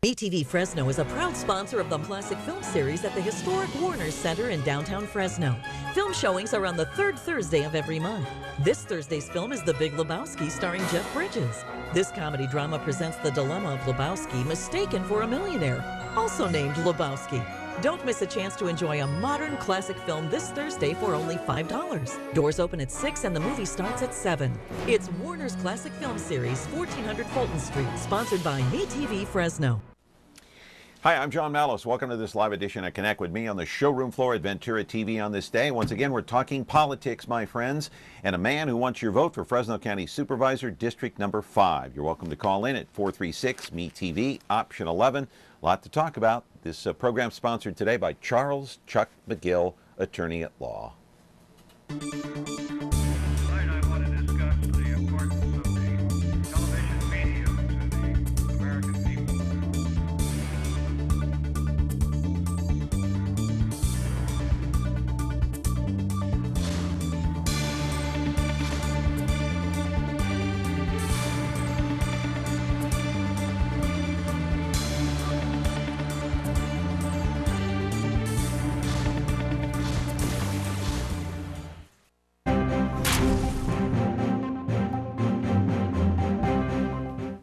ETV Fresno is a proud sponsor of the classic film series at the historic Warner Center in downtown Fresno. Film showings are on the third Thursday of every month. This Thursday's film is The Big Lebowski, starring Jeff Bridges. This comedy drama presents the dilemma of Lebowski, mistaken for a millionaire, also named Lebowski. Don't miss a chance to enjoy a modern classic film this Thursday for only $5. Doors open at 6 and the movie starts at 7. It's Warner's classic film series, 1400 Fulton Street, sponsored by ETV Fresno. Hi, I'm John Mallis. Welcome to this live edition of Connect with me on the showroom floor at Ventura TV on this day. Once again, we're talking politics, my friends, and a man who wants your vote for Fresno County Supervisor, District Number 5. You're welcome to call in at 436-ME-TV, option 11. A lot to talk about. This program sponsored today by Charles Chuck McGill, attorney at law.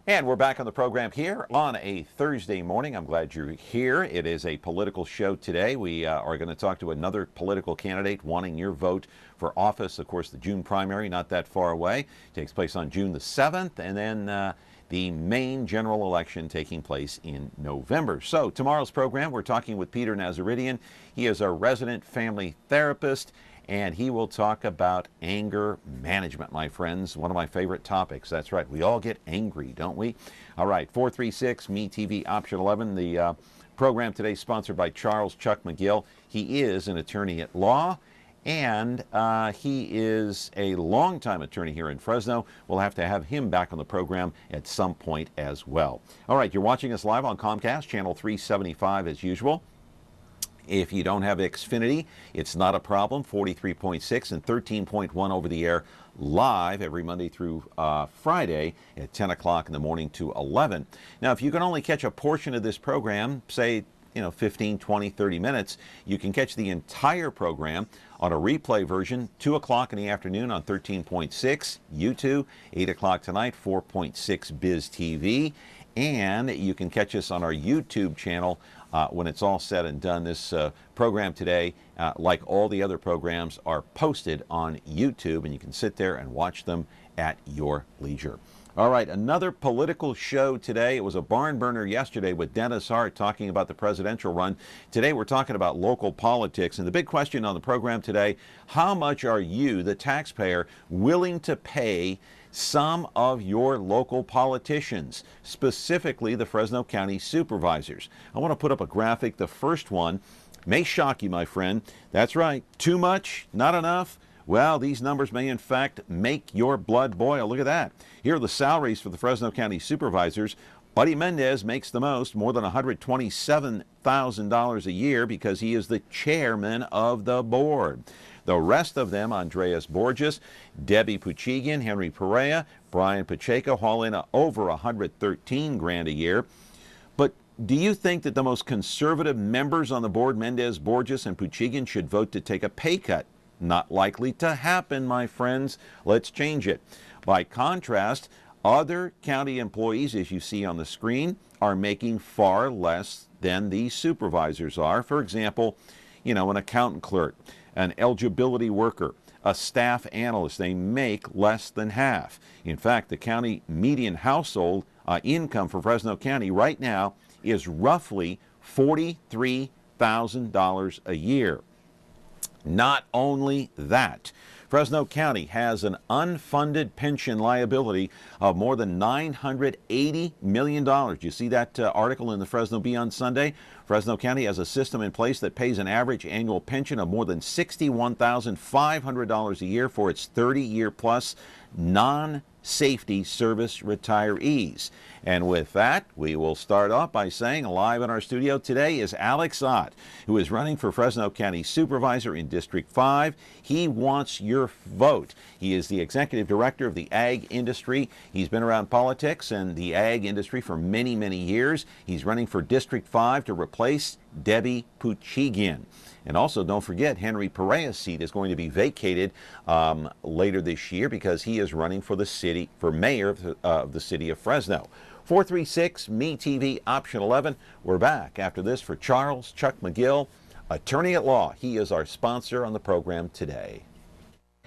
And we're back on the program here on a Thursday morning. I'm glad you're here. It is a political show today. We are going to talk to another political candidate wanting your vote for office. Of course, the June primary, not that far away, takes place on June the 7th, and then the main general election taking place in November. So tomorrow's program, we're talking with Peter Nazaridian. He is a resident family therapist, and he will talk about anger management, my friends. One of my favorite topics. That's right. We all get angry, don't we? All right, 436-ME-TV, option 11. The program today is sponsored by Charles Chuck McGill. He is an attorney at law, and he is a longtime attorney here in Fresno. We'll have to have him back on the program at some point as well. All right, you're watching us live on Comcast, channel 375 as usual. If you don't have Xfinity, it's not a problem. 43.6 and 13.1 over the air live every Monday through Friday at 10 o'clock in the morning to 11. Now, if you can only catch a portion of this program, say, 15, 20, 30 minutes, you can catch the entire program on a replay version, 2 o'clock in the afternoon on 13.6 YouTube, 8 o'clock tonight, 4.6 Biz TV, and you can catch us on our YouTube channel when it's all said and done. This program today, like all the other programs, are posted on YouTube, and you can sit there and watch them at your leisure. All right, another political show today. It was a barn burner yesterday with Dennis Hart talking about the presidential run. Today we're talking about local politics, and the big question on the program today, how much are you, the taxpayer, willing to pay some of your local politicians, specifically the Fresno County Supervisors? I want to put up a graphic. The first one may shock you, my friend. That's right. Too much? Not enough? Well, these numbers may in fact make your blood boil. Look at that. Here are the salaries for the Fresno County Supervisors. Buddy Mendez makes the most, more than $127,000 a year, because he is the chairman of the board. The rest of them, Andreas Borges, Debbie Puchigian, Henry Perea, Brian Pacheco, haul in over $113,000 a year. But do you think that the most conservative members on the board, Mendez, Borges, and Puchigian, should vote to take a pay cut? Not likely to happen, my friends. Let's change it. By contrast, other county employees, as you see on the screen, are making far less than these supervisors are. For example, an accountant clerk, an eligibility worker, a staff analyst, they make less than half. In fact, the county median household income for Fresno County right now is roughly $43,000 a year. Not only that, Fresno County has an unfunded pension liability of more than $980 million. You see that article in the Fresno Bee on Sunday? Fresno County has a system in place that pays an average annual pension of more than $61,500 a year for its 30-year plus non-safety service retirees. And with that, we will start off by saying live in our studio today is Alex Ott, who is running for Fresno County Supervisor in District 5. He wants your vote. He is the Executive Director of the Ag Industry. He's been around politics and the ag industry for many, many years. He's running for District 5 to replace Debbie Puchigian. And also, don't forget, Henry Perea's seat is going to be vacated later this year because he is running for the city, for mayor of the city of Fresno. 436 MeTV option 11. We're back after this for Charles Chuck McGill, attorney at law. He is our sponsor on the program today.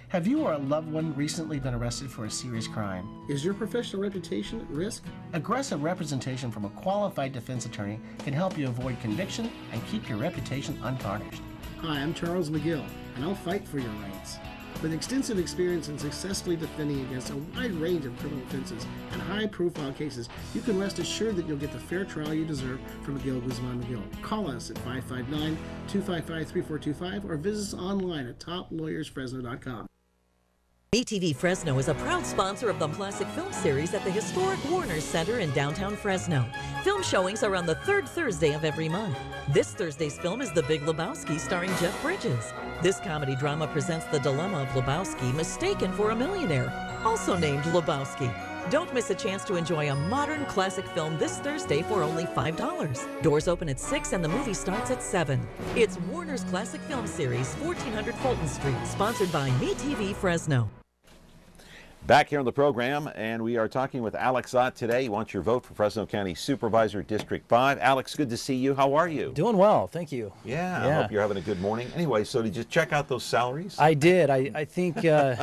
Have you or a loved one recently been arrested for a serious crime? Is your professional reputation at risk? Aggressive representation from a qualified defense attorney can help you avoid conviction and keep your reputation untarnished. Hi, I'm Charles McGill, and I'll fight for your rights. With extensive experience in successfully defending against a wide range of criminal offenses and high-profile cases, you can rest assured that you'll get the fair trial you deserve from McGill, Guzman McGill. Call us at 559-255-3425 or visit us online at toplawyersfresno.com. MeTV Fresno is a proud sponsor of the classic film series at the historic Warner Center in downtown Fresno. Film showings are on the third Thursday of every month. This Thursday's film is The Big Lebowski, starring Jeff Bridges. This comedy drama presents the dilemma of Lebowski, mistaken for a millionaire, also named Lebowski. Don't miss a chance to enjoy a modern classic film this Thursday for only $5. Doors open at 6 and the movie starts at 7. It's Warner's classic film series, 1400 Fulton Street, sponsored by MeTV Fresno. Back here on the program, and we are talking with Alex Ott today. He wants your vote for Fresno County Supervisor District 5. Alex, good to see you. How are you? Doing well, thank you. Yeah, I hope you're having a good morning. Anyway, so did you check out those salaries? I did. I think I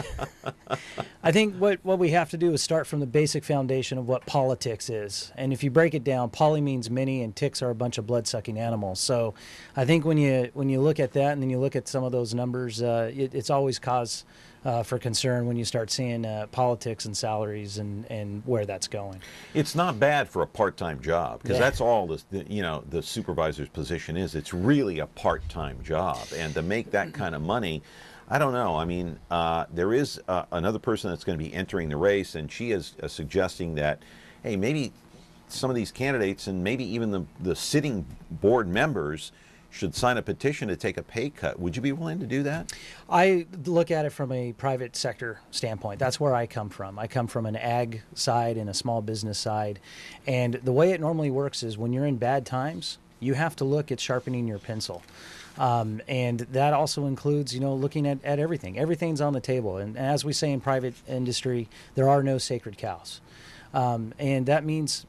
think what we have to do is start from the basic foundation of what politics is. And if you break it down, poly means many, and ticks are a bunch of blood-sucking animals. So I think when you look at that and then you look at some of those numbers, it's always cause for concern when you start seeing politics and salaries and where that's going. It's not bad for a part-time job, because that's all the supervisor's position is. It's really a part-time job, and to make that kind of money, I don't know. I mean, there is another person that's going to be entering the race, and she is suggesting that, hey, maybe some of these candidates and maybe even the sitting board members should sign a petition to take a pay cut. Would you be willing to do that? I look at it from a private sector standpoint. That's where I come from. I come from an ag side and a small business side. And the way it normally works is when you're in bad times, you have to look at sharpening your pencil. And that also includes, looking at everything. Everything's on the table. And as we say in private industry, there are no sacred cows. And that means,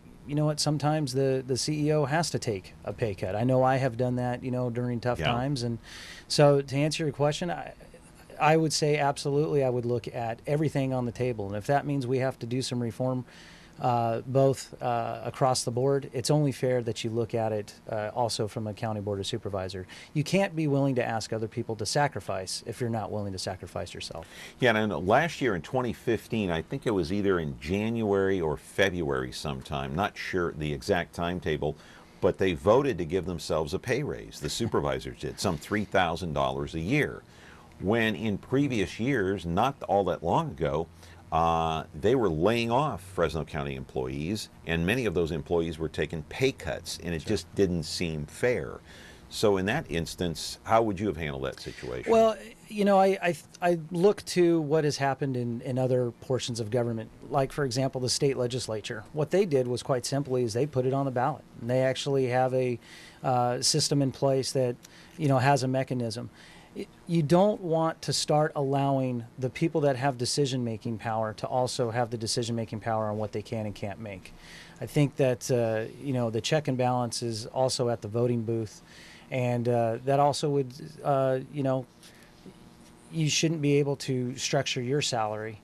sometimes the CEO has to take a pay cut. I know I have done that, during tough times. And so to answer your question, I would say absolutely I would look at everything on the table. And if that means we have to do some reform both across the board, it's only fair that you look at it also from a county board of supervisor. You can't be willing to ask other people to sacrifice if you're not willing to sacrifice yourself. Yeah, and last year in 2015, I think it was either in January or February sometime, not sure the exact timetable, but they voted to give themselves a pay raise. The supervisors did, some $3,000 a year. When in previous years, not all that long ago, they were laying off Fresno County employees, and many of those employees were taking pay cuts, and it just didn't seem fair. So in that instance, how would you have handled that situation? Well, I look to what has happened in other portions of government, like, for example, the state legislature. What they did was quite simply is they put it on the ballot. And they actually have a system in place that, has a mechanism. You don't want to start allowing the people that have decision-making power to also have the decision-making power on what they can and can't make. I think that, the check and balance is also at the voting booth, and that also would, you shouldn't be able to structure your salary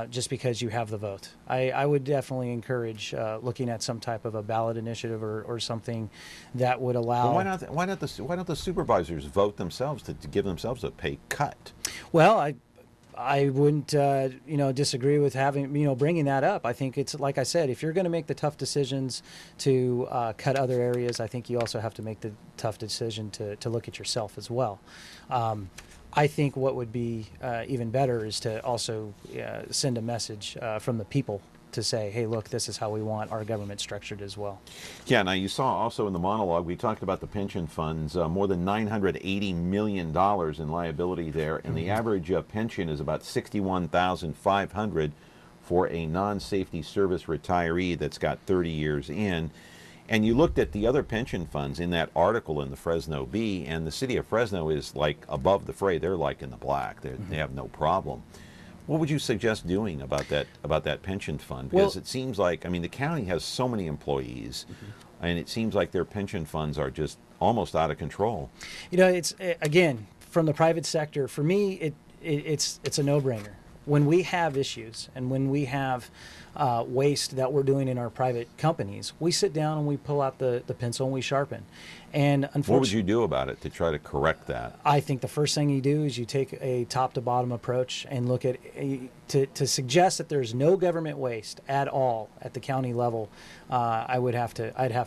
just because you have the vote. I would definitely encourage looking at some type of a ballot initiative or something that would allow. Well, why not the supervisors vote themselves to give themselves a pay cut? Well, I wouldn't disagree with having bringing that up. I think it's like I said, if you're going to make the tough decisions to cut other areas, I think you also have to make the tough decision to look at yourself as well. I think what would be even better is to also send a message from the people to say, hey, look, this is how we want our government structured as well. Yeah, now you saw also in the monologue, we talked about the pension funds, more than $980 million in liability there, and the average pension is about $61,500 for a non-safety service retiree that's got 30 years in. And you looked at the other pension funds in that article in the Fresno Bee, and the city of Fresno is like above the fray. They're like in the black. They have no problem. What would you suggest doing about that pension fund? Because it seems like, I mean, the county has so many employees, and it seems like their pension funds are just almost out of control. You know, it's again from the private sector. For me, it's a no-brainer. When we have issues and when we have waste that we're doing in our private companies, we sit down and we pull out the pencil and we sharpen. And unfortunately, what would you do about it to try to correct that? I think the first thing you do is you take a top-to-bottom approach and look at to suggest that there's no government waste at all at the county level. I'd have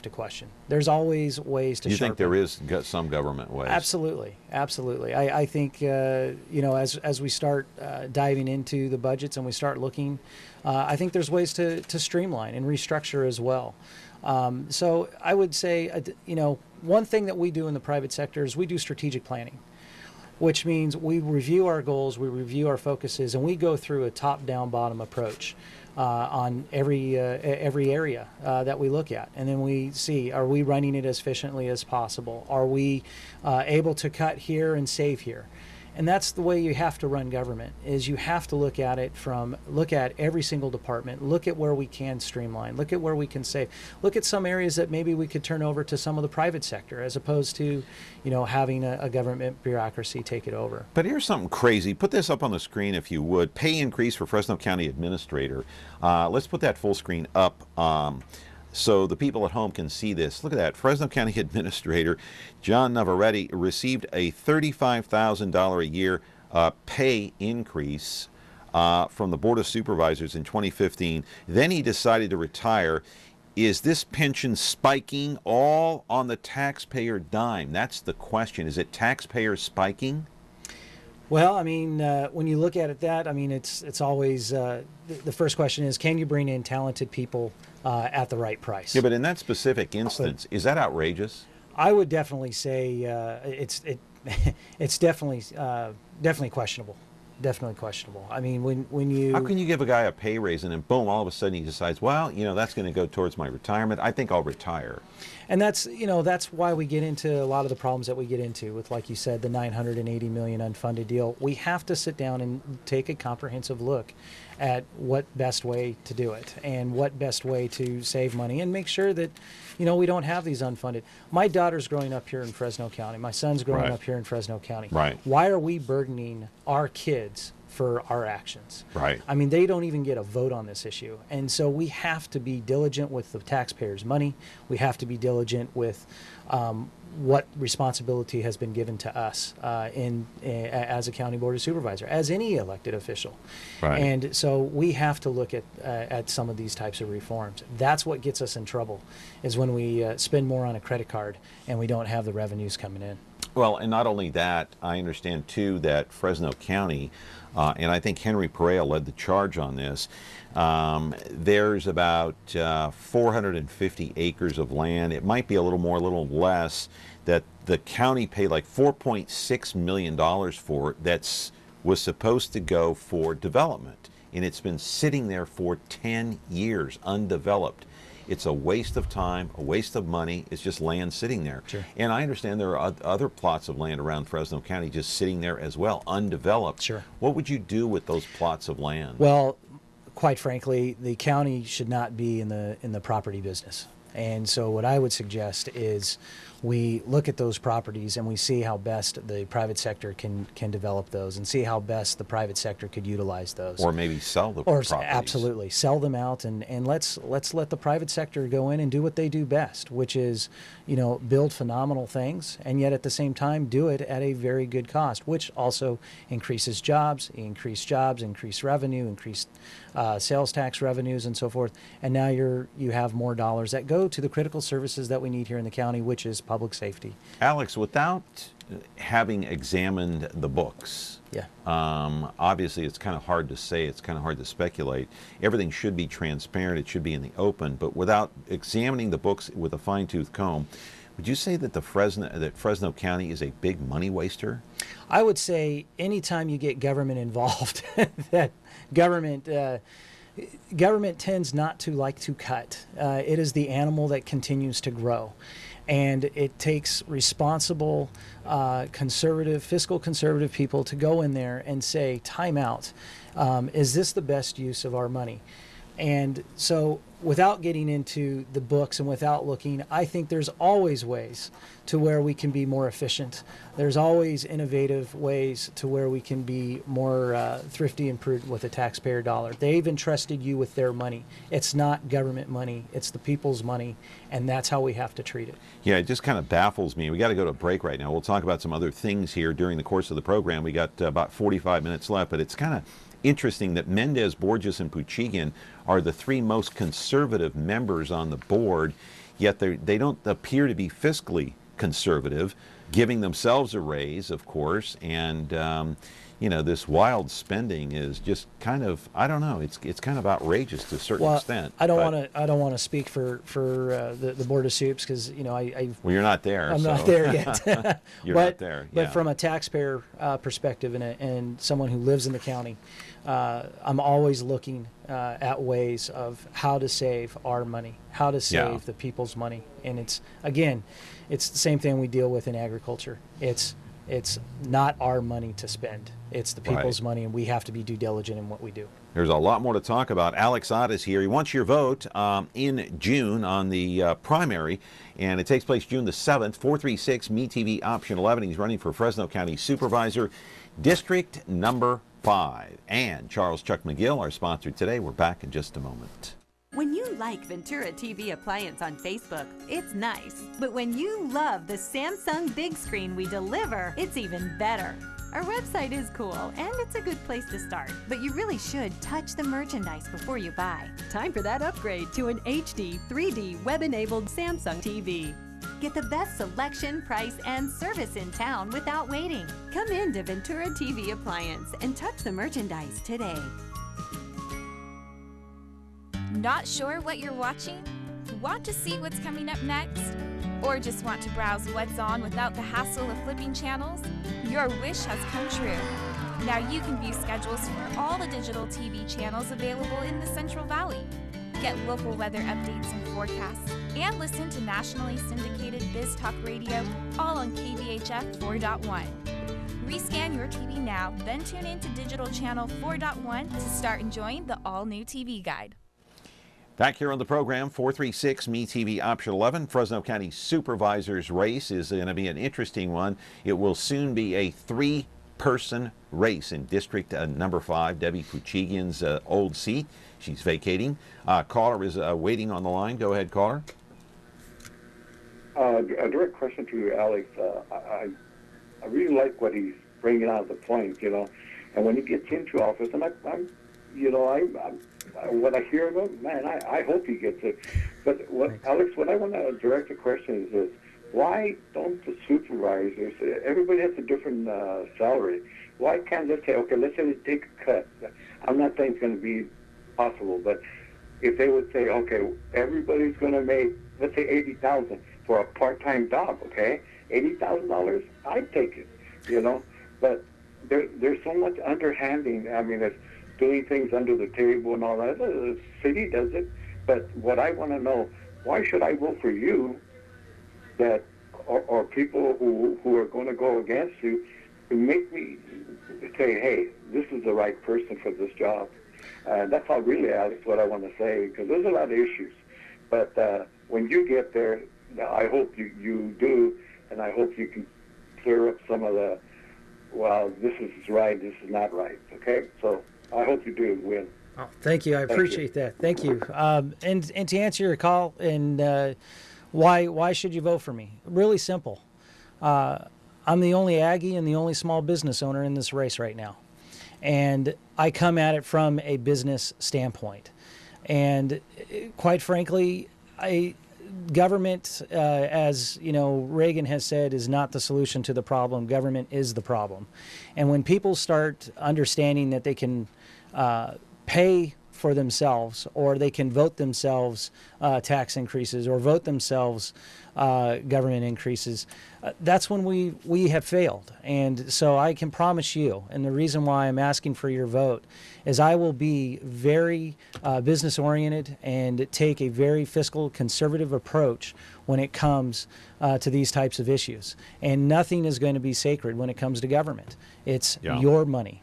to question. There's always ways to. You sharpen. think there is some government waste? Absolutely, absolutely. I think you know, as we start diving into the budgets and we start looking, I think there's ways to streamline and restructure as well. So I would say, you know, one thing that we do in the private sector is we do strategic planning, which means we review our goals, we review our focuses, and we go through a top-down, bottom approach on every area that we look at. And then we see, are we running it as efficiently as possible? Are we able to cut here and save here? And that's the way you have to run government, is you have to look at every single department, look at where we can streamline, look at where we can save, look at some areas that maybe we could turn over to some of the private sector as opposed to, you know, having a government bureaucracy take it over. But here's something crazy. Put this up on the screen if you would. Pay increase for Fresno County Administrator. Let's put that full screen up. So the people at home can see this. Look at that. Fresno County Administrator John Navarrete received a $35,000 a year pay increase from the Board of Supervisors in 2015. Then he decided to retire. Is this pension spiking all on the taxpayer dime? That's the question. Is it taxpayer spiking? Well, I mean, when you look at it, I mean, it's always the first question is, can you bring in talented people at the right price? Yeah, but in that specific instance, is that outrageous? I would definitely say it's definitely questionable. Definitely questionable. I mean, when you... How can you give a guy a pay raise and then boom, all of a sudden he decides, well, you know, that's going to go towards my retirement. I think I'll retire. And that's, you know, that's why we get into a lot of the problems that we get into with, like you said, the $980 million unfunded deal. We have to sit down and take a comprehensive look at what best way to do it and what best way to save money and make sure that, you know, we don't have these unfunded. My daughter's growing up here in Fresno County. My son's growing up here in Fresno County. Right. Why are we burdening our kids for our actions? Right. I mean, they don't even get a vote on this issue. And so we have to be diligent with the taxpayers' money. We have to be diligent with what responsibility has been given to us as a county board of supervisor, as any elected official. Right. And so we have to look at some of these types of reforms. That's what gets us in trouble, is when we spend more on a credit card and we don't have the revenues coming in. Well, and not only that, I understand too that Fresno County, and I think Henry Perea led the charge on this, there's about 450 acres of land. It might be a little more, a little less, that the county paid like $4.6 million for, was supposed to go for development. And it's been sitting there for 10 years undeveloped. It's a waste of time, a waste of money. It's just land sitting there. Sure. And I understand there are other plots of land around Fresno County just sitting there as well, undeveloped. Sure. What would you do with those plots of land? Well, quite frankly, the county should not be in the property business. And so what I would suggest is we look at those properties and we see how best the private sector can develop those and see how best the private sector could utilize those. Or maybe sell the Or properties. absolutely sell them out and let's let the private sector go in and do what they do best, which is, you know, build phenomenal things and yet at the same time do it at a very good cost, which also increases jobs, increase revenue, increase sales tax revenues and so forth. And now you have more dollars that go to the critical services that we need here in the county, which is public safety. Alex, without having examined the books, Yeah. obviously it's kind of hard to say, it's kind of hard to speculate. Everything should be transparent, it should be in the open, but without examining the books with a fine-tooth comb, would you say that Fresno County is a big money waster? I would say anytime you get government involved, that government tends not to like to cut. It is the animal that continues to grow. And it takes responsible, fiscal conservative people to go in there and say, time out. Is this the best use of our money? And so without getting into the books and without looking, I think there's always ways to where we can be more efficient. There's always innovative ways to where we can be more thrifty and prudent with the taxpayer dollar. They've entrusted you with their money. It's not government money, it's the people's money, and that's how we have to treat it. Yeah, it just kind of baffles me. We got to go to a break right now. We'll talk about some other things here during the course of the program. We got about 45 minutes left, but it's kind of interesting that Mendez, Borges, and Puchigan are the three most conservative members on the board, yet they don't appear to be fiscally conservative, giving themselves a raise, of course, and this wild spending is just kind of, I don't know, it's kind of outrageous to a certain extent. I don't want to speak for the Board of Soups because I well, you're not there. I'm not there yet. You're not there. Yeah. But from a taxpayer perspective and someone who lives in the county, I'm always looking at ways of how to save our money, how to save the people's money, and it's the same thing we deal with in agriculture. It's not our money to spend. It's the people's money, and we have to be due diligent in what we do. There's a lot more to talk about. Alex Ott is here. He wants your vote in June on the primary, and it takes place June the 7th, 436 MeTV Option 11. He's running for Fresno County Supervisor, District number 5. And Charles Chuck McGill, our sponsor today. We're back in just a moment. When you like Ventura TV Appliance on Facebook, it's nice. But when you love the Samsung big screen we deliver, it's even better. Our website is cool, and it's a good place to start. But you really should touch the merchandise before you buy. Time for that upgrade to an HD 3D web-enabled Samsung TV. Get the best selection, price, and service in town without waiting. Come in to Ventura TV Appliance and touch the merchandise today. Not sure what you're watching? Want to see what's coming up next? Or just want to browse what's on without the hassle of flipping channels? Your wish has come true. Now you can view schedules for all the digital TV channels available in the Central Valley. Get local weather updates and forecasts, and listen to nationally syndicated Biz Talk Radio, all on KVHF 4.1. Rescan your TV now, then tune in to digital channel 4.1 to start enjoying the all-new TV guide. Back here on the program, 436 MeTV Option 11. Fresno County Supervisor's race is going to be an interesting one. It will soon be a 3-person race in District number 5, Debbie Puchigan's old seat. She's vacating. Caller is waiting on the line. Go ahead, caller. A direct question to you, Alex. I really like what he's bringing out of the point, and when he gets into office, and when I hear about it, man, I hope he gets it. But Alex, what I want to direct a question is this: why don't the supervisors? Everybody has a different salary. Why can't they say, okay, let's say they take a cut? I'm not saying it's going to be possible, but if they would say, okay, everybody's going to make, let's say, $80,000 for a part-time job, okay, $80,000, I'd take it, But there's so much underhanding. I mean, it's doing things under the table and all that. The city does it. But what I want to know, why should I vote for you that, or people who are going to go against you, to make me say, hey, this is the right person for this job? That's all really, Alex, what I want to say, because there's a lot of issues. But when you get there, I hope you do, and I hope you can clear up some of the, well, this is right, this is not right, okay? So I hope you do win. Oh, thank you. I appreciate that. Thank you. And to answer your call, and why should you vote for me? Really simple. I'm the only Aggie and the only small business owner in this race right now. And I come at it from a business standpoint. And quite frankly, government, as you know, Reagan has said, is not the solution to the problem. Government is the problem. And when people start understanding that they can pay for themselves, or they can vote themselves tax increases, or vote themselves government increases, that's when we have failed. And so I can promise you, and the reason why I'm asking for your vote is I will be very business oriented and take a very fiscal conservative approach when it comes to these types of issues. And nothing is going to be sacred when it comes to government. It's your money.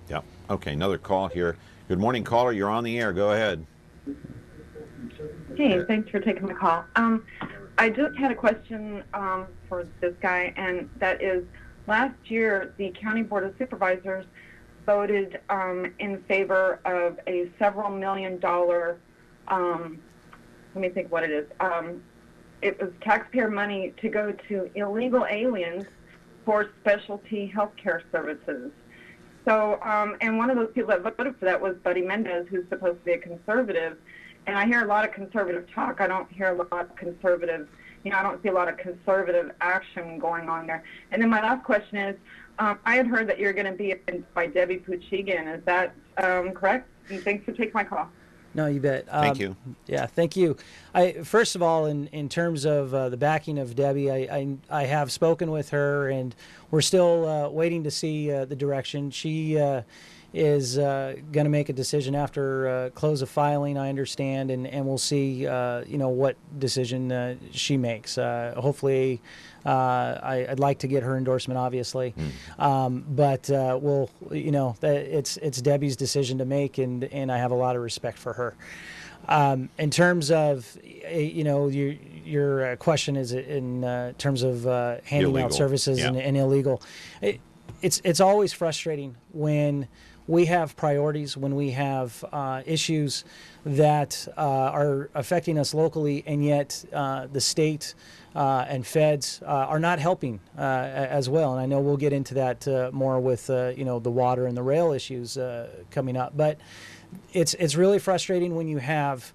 Yeah. Okay, another call here. Good morning, caller. You're on the air. Go ahead. Hey, thanks for taking my call. I just had a question for this guy, and that is, last year the County Board of Supervisors voted in favor of a several $million, let me think what it is. It was taxpayer money to go to illegal aliens for specialty health care services. So, and one of those people that voted for that was Buddy Mendez, who's supposed to be a conservative. And I hear a lot of conservative talk. I don't hear a lot of conservative, I don't see a lot of conservative action going on there. And then my last question is, I had heard that you're going to be by Debbie Puchigan. Is that correct? And thanks for taking my call. No, you bet. Thank you. Yeah, thank you. First of all, in terms of the backing of Debbie, I have spoken with her, and we're still waiting to see the direction. She is going to make a decision after close of filing, I understand, and we'll see, what decision she makes. Hopefully, I'd like to get her endorsement, obviously, but we'll, it's Debbie's decision to make, and I have a lot of respect for her. In terms of, your question is in terms of handing Illegal. out services and illegal. It's always frustrating when we have priorities, when we have issues that are affecting us locally, and yet the state and feds are not helping as well. And I know we'll get into that more with the water and the rail issues coming up. But it's really frustrating when you have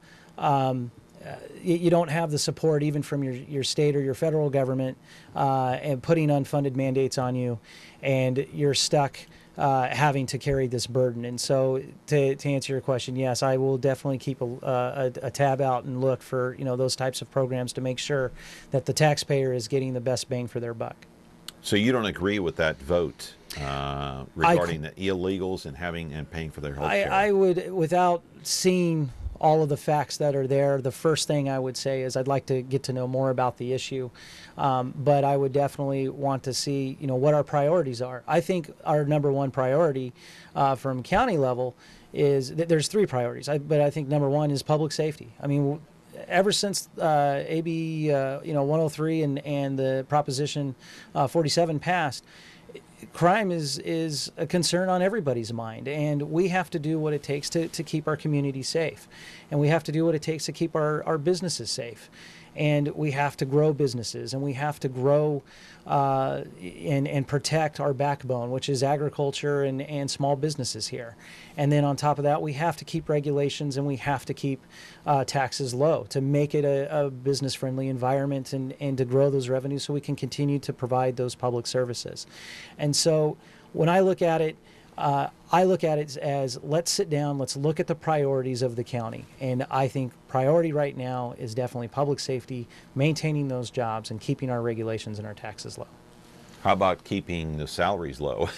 you don't have the support even from your state or your federal government and putting unfunded mandates on you, and you're stuck having to carry this burden. And so to answer your question, yes, I will definitely keep a tab out and look for those types of programs to make sure that the taxpayer is getting the best bang for their buck. So you don't agree with that vote regarding the illegals and paying for their health care? I would, without seeing all of the facts that are there, the first thing I would say is I'd like to get to know more about the issue. But I would definitely want to see, what our priorities are. I think our number one priority from county level is that there's three priorities. But I think number one is public safety. I mean, ever since AB 103 and the Proposition 47 passed, crime is a concern on everybody's mind, and we have to do what it takes to keep our community safe, and we have to do what it takes to keep our businesses safe, and we have to grow businesses, and we have to grow and protect our backbone, which is agriculture and small businesses here. And then on top of that, we have to keep regulations, and we have to keep taxes low to make it a business-friendly environment and to grow those revenues so we can continue to provide those public services. And so when I look at it as let's sit down, let's look at the priorities of the county. And I think priority right now is definitely public safety, maintaining those jobs, and keeping our regulations and our taxes low. How about keeping the salaries low?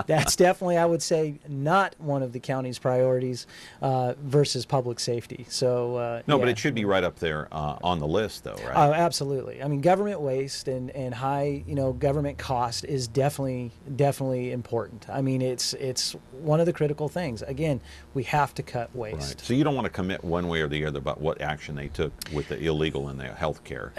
That's definitely, I would say, not one of the county's priorities versus public safety. So no, yeah. But it should be right up there on the list, though, right? Oh, absolutely. I mean, government waste and high, government cost is definitely important. I mean, it's one of the critical things. Again, we have to cut waste. Right. So you don't want to commit one way or the other about what action they took with the illegal and the health care.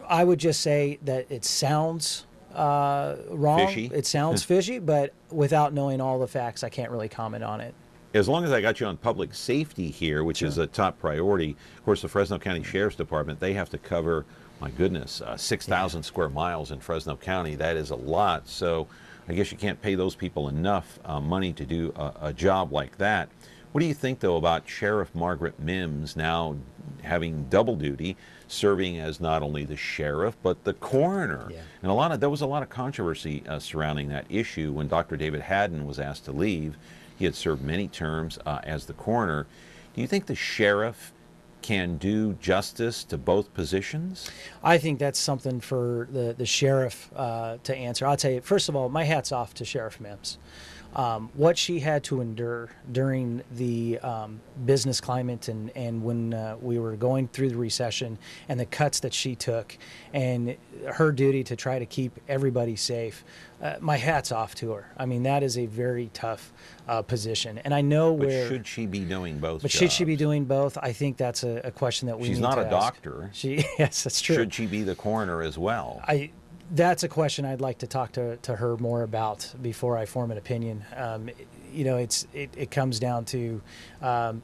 I would just say that it sounds wrong. Fishy. It sounds fishy, but without knowing all the facts, I can't really comment on it. As long as I got you on public safety here, which is a top priority, of course, the Fresno County Sheriff's Department, they have to cover, my goodness, 6,000 square miles in Fresno County. That is a lot. So I guess you can't pay those people enough money to do a job like that. What do you think, though, about Sheriff Margaret Mims now having double duty, serving as not only the sheriff but the coroner. Yeah. And there was a lot of controversy surrounding that issue when Dr. David Haddon was asked to leave. He had served many terms as the coroner. Do you think the sheriff can do justice to both positions? I think that's something for the sheriff to answer. I'll tell you, first of all, my hat's off to Sheriff Mims. What she had to endure during the business climate and when we were going through the recession, and the cuts that she took, and her duty to try to keep everybody safe, my hat's off to her. I mean, that is a very tough position. And I know But should she be doing both But jobs? should she be doing both? I think that's a question that we She's need not to a ask. doctor. Yes, that's true. Should she be the coroner as well? That's a question I'd like to talk to her more about before I form an opinion. You know, it comes down to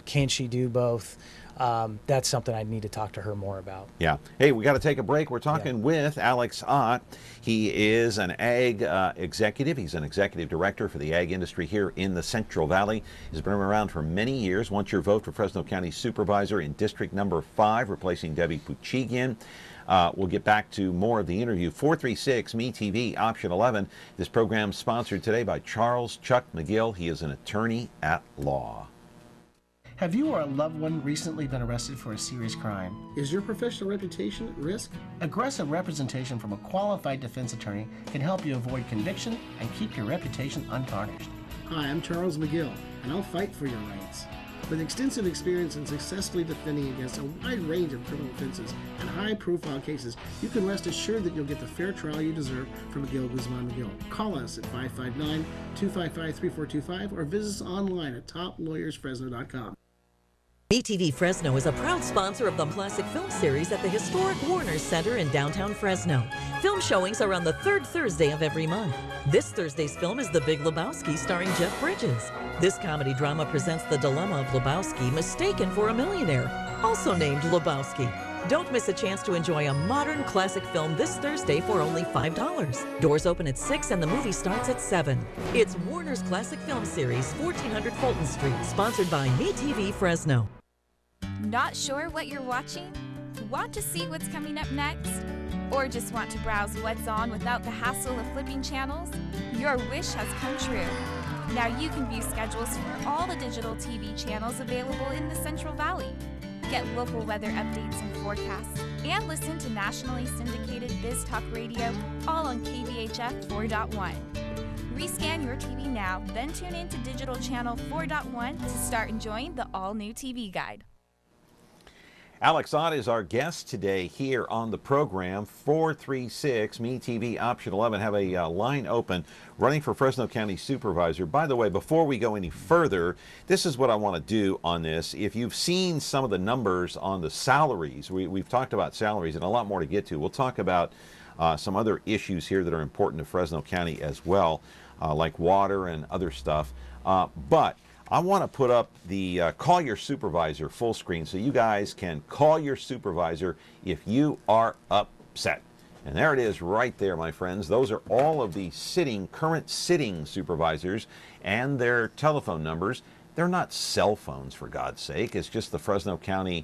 can she do both? That's something I need to talk to her more about. Yeah. Hey, we got to take a break. We're talking with Alex Ott. He is an ag executive. He's an executive director for the ag industry here in the Central Valley. He's been around for many years. Want your vote for Fresno County Supervisor in District Number 5, replacing Debbie Puchigian. We'll get back to more of the interview. 436-MeTV, option 11. This program sponsored today by Charles Chuck McGill. He is an attorney at law. Have you or a loved one recently been arrested for a serious crime? Is your professional reputation at risk? Aggressive representation from a qualified defense attorney can help you avoid conviction and keep your reputation untarnished. Hi, I'm Charles McGill, and I'll fight for your rights. With extensive experience in successfully defending against a wide range of criminal offenses and high-profile cases, you can rest assured that you'll get the fair trial you deserve from McGill, Guzman, McGill. Call us at 559-255-3425 or visit us online at toplawyersfresno.com. BTV Fresno is a proud sponsor of the classic film series at the historic Warner Center in downtown Fresno. Film showings are on the third Thursday of every month. This Thursday's film is The Big Lebowski, starring Jeff Bridges. This comedy drama presents the dilemma of Lebowski, mistaken for a millionaire, also named Lebowski. Don't miss a chance to enjoy a modern classic film this Thursday for only $5. Doors open at 6 and the movie starts at 7. It's Warner's classic film series, 1400 Fulton Street, sponsored by MeTV Fresno. Not sure what you're watching? Want to see what's coming up next? Or just want to browse what's on without the hassle of flipping channels? Your wish has come true. Now you can view schedules for all the digital TV channels available in the Central Valley. Get local weather updates and forecasts, and listen to nationally syndicated Biz Talk Radio, all on KVHF 4.1. Rescan your TV now, then tune in to digital channel 4.1 to start enjoying the all-new TV guide. Alex Ott is our guest today here on the program. 436-MeTV, option 11. Have a line open, running for Fresno County Supervisor. By the way, before we go any further, this is what I want to do on this. If you've seen some of the numbers on the salaries, we've talked about salaries and a lot more to get to. We'll talk about some other issues here that are important to Fresno County as well, like water and other stuff. But I want to put up the call your supervisor full screen so you guys can call your supervisor if you are upset. And there it is right there, my friends. Those are all of the current sitting supervisors and their telephone numbers. They're not cell phones, for God's sake. It's just the Fresno County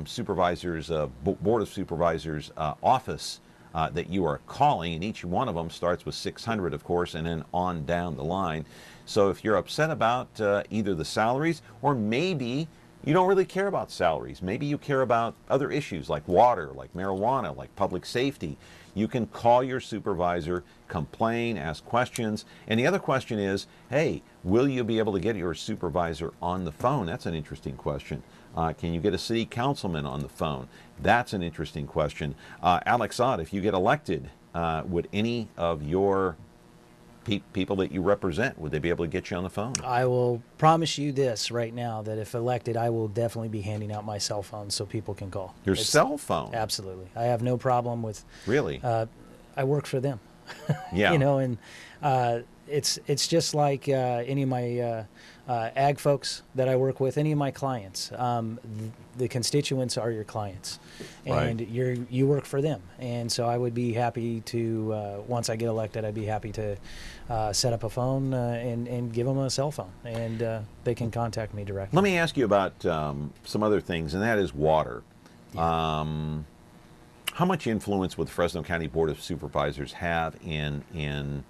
Supervisors, Board of Supervisors office that you are calling, and each one of them starts with 600, of course, and then on down the line. So if you're upset about either the salaries, or maybe you don't really care about salaries, maybe you care about other issues like water, like marijuana, like public safety, you can call your supervisor, complain, ask questions. And the other question is, hey, will you be able to get your supervisor on the phone? That's an interesting question. Can you get a city councilman on the phone? That's an interesting question. Alex Ott, if you get elected, would any of your people that you represent, would they be able to get you on the phone? I will promise you this right now, that if elected, I will definitely be handing out my cell phone so people can call. Your cell phone? Absolutely. I have no problem with... Really? I work for them. Yeah. You know, and it's just like any of my ag folks that I work with, any of my clients. The constituents are your clients, and right. you work for them. And so I would be happy to, once I get elected, I'd be happy to set up a phone and give them a cell phone, and they can contact me directly. Let me ask you about some other things, and that is water. How much influence would the Fresno County Board of Supervisors have in